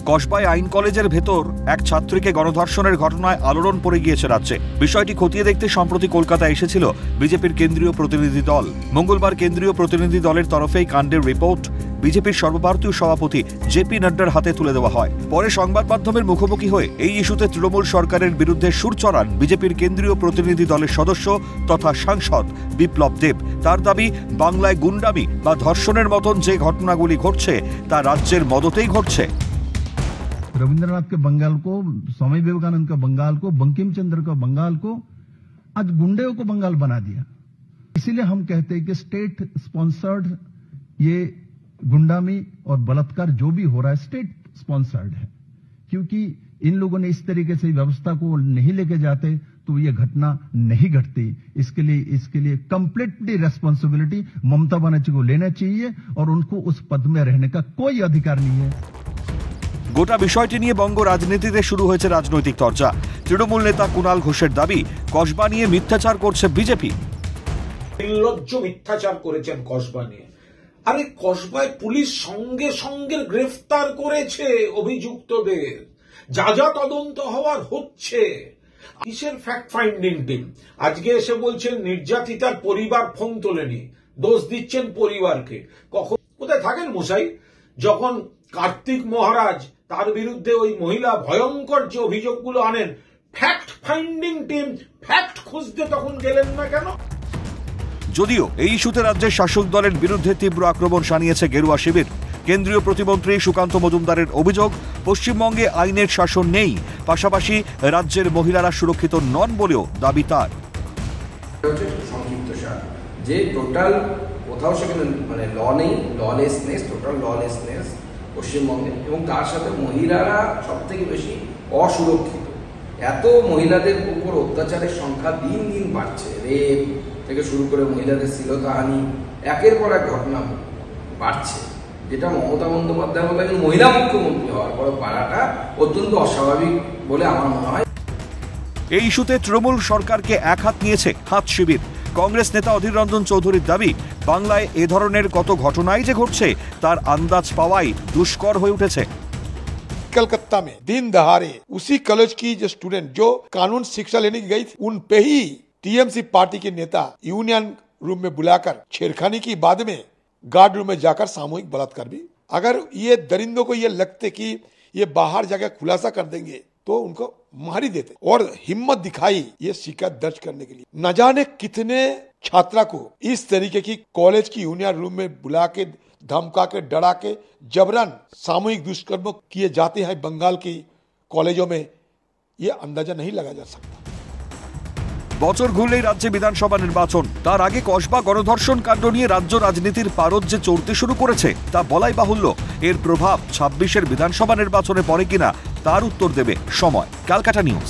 কসবায় আইন কলেজের ভেতর এক ছাত্রীকে গণধর্ষণের ঘটনায় আলোড়ন পড়ে গিয়েছে রাজ্যে। বিষয়টি খতিয়ে দেখতে সম্প্রতি কলকাতায় এসেছিল বিজেপির কেন্দ্রীয় প্রতিনিধি দল। মঙ্গলবার কেন্দ্রীয় প্রতিনিধি দলের তরফেই কাণ্ডের রিপোর্ট বিজেপির সর্বভারতীয় সভাপতি জেপি নাড্ডার হাতে তুলে দেওয়া হয়। পরে সংবাদ মাধ্যমের মুখোমুখি হয়ে এই ইস্যুতে তৃণমূল সরকারের বিরুদ্ধে সুর চড়ান বিজেপির কেন্দ্রীয় প্রতিনিধি দলের সদস্য তথা সাংসদ বিপ্লব দেব। তার দাবি, বাংলায় গুন্ডামি বা ধর্ষণের মতন যে ঘটনাগুলি ঘটছে তা রাজ্যের মদতেই ঘটছে। रविंद्रनाथ के बंगाल को, स्वामी विवेकानंद का बंगाल को, बंकिम चंद्र का बंगाल को आज गुंडों को बंगाल बना दिया। इसीलिए हम कहते हैं कि स्टेट स्पॉन्सर्ड ये गुंडामी और बलात्कार जो भी हो रहा है स्टेट स्पॉन्सर्ड है, क्योंकि इन लोगों ने इस तरीके से व्यवस्था को नहीं लेके जाते तो ये घटना नहीं घटती। इसके लिए कंप्लीटली रेस्पॉन्सिबिलिटी ममता बनर्जी को लेना चाहिए और उनको उस पद में रहने का कोई अधिकार नहीं है। গোটা বিষয়টি নিয়ে বঙ্গ রাজনীতিতে শুরু হয়েছে রাজনৈতিক চর্চা। তৃণমূল নেতা কুণাল ঘোষের দাবি, কসবা নিয়ে মিথ্যাচার করছে বিজেপি। নির্লজ্জ মিথ্যাচার করেছেন কসবা নিয়ে। আরে কসবায় পুলিশ সঙ্গে সঙ্গে গ্রেফতার করেছে অভিযুক্তদের, যা যা তদন্ত হওয়ার হচ্ছে। কিসের ফ্যাক্ট ফাইন্ডিং টিম? আজকে এসে বলছেন নির্যাতিতার পরিবার ফোন তোলেনি, দোষ দিচ্ছেন পরিবারকে। কখন কোথায় থাকেন মশাই? যখন কার্তিক মহারাজ তার বিরুদ্ধে ওই মহিলা ভয়ঙ্কর যে অভিযোগগুলো আনেন, ফ্যাক্ট ফাইন্ডিং টিম ফ্যাক্ট খুঁজতে তখন গেলেন না কেন? যদিও এই ইস্যুতে রাজ্যের শাসক দলের বিরুদ্ধে তীব্র আক্রমণ শানিয়েছে গেরুয়া শিবির। কেন্দ্রীয় প্রতিমন্ত্রী সুকান্ত মজুমদারের অভিযোগ, পশ্চিমবঙ্গে আইনের শাসন নেই, পাশাপাশি রাজ্যের মহিলারা সুরক্ষিত নন বলেও দাবি তার। যে টোটাল কোথাও সেখানে মানে ল নেই, ললেসনেস, টোটাল ললেসনেস পশ্চিমবঙ্গে, এবং তার সাথে মহিলারা সব থেকে বেশি অসুরক্ষিত। এত মহিলাদের উপর অত্যাচারের সংখ্যা দিন দিন বাড়ছে, রেপ থেকে শুরু করে মহিলাদের শ্লীলতাহানি একের পর এক ঘটনা বাড়ছে, যেটা মমতা বন্দ্যোপাধ্যায়ের মতো একজন মহিলা মুখ্যমন্ত্রী হওয়ার পর বাড়াটা অত্যন্ত অস্বাভাবিক বলে আমার মনে হয়। এই ইস্যুতে তৃণমূল সরকারকে একহাত নিয়েছে হাত শিবির। কংগ্রেস নেতা অধীর রঞ্জন চৌধুরীর দাবি, বাংলায় এ ধরনের কত ঘটনাই যে ঘটছে তার আন্দাজ পাওয়াই দুষ্কর হয়ে উঠেছে। कलकत्ता में दिन दहाड़े उसी कॉलेज की जो स्टूडेंट जो कानून शिक्षा लेने की गई थी, उन पे ही टीएमसी पार्टी के नेता यूनियन रूम में बुलाकर छेड़खानी की, बाद में गार्ड रूम में जाकर सामूहिक बलात्कार भी। अगर ये दरिंदों को ये लगते कि ये बाहर जाकर खुलासा कर देंगे तो उनको मार ही देते, और हिम्मत दिखाई ये शिकायत दर्ज करने के लिए। न जाने कितने छात्रा को इस तरीके की कॉलेज की यूनियन रूम में बुला के, धमका के, डरा के जबरन सामूहिक दुष्कर्म किए जाते हैं बंगाल की कॉलेजों में, ये अंदाजा नहीं लगा जा सकता। বছর ঘুরলেই রাজ্যে বিধানসভা নির্বাচন, তার আগে কসবা গণধর্ষণ কাণ্ড নিয়ে রাজ্য রাজনীতির পারদ যে চড়তে শুরু করেছে তা বলাই বাহুল্য। এর প্রভাব 26-এর বিধানসভা নির্বাচনে পড়ে কিনা তার উত্তর দেবে সময়। ক্যালকাটা নিউজ।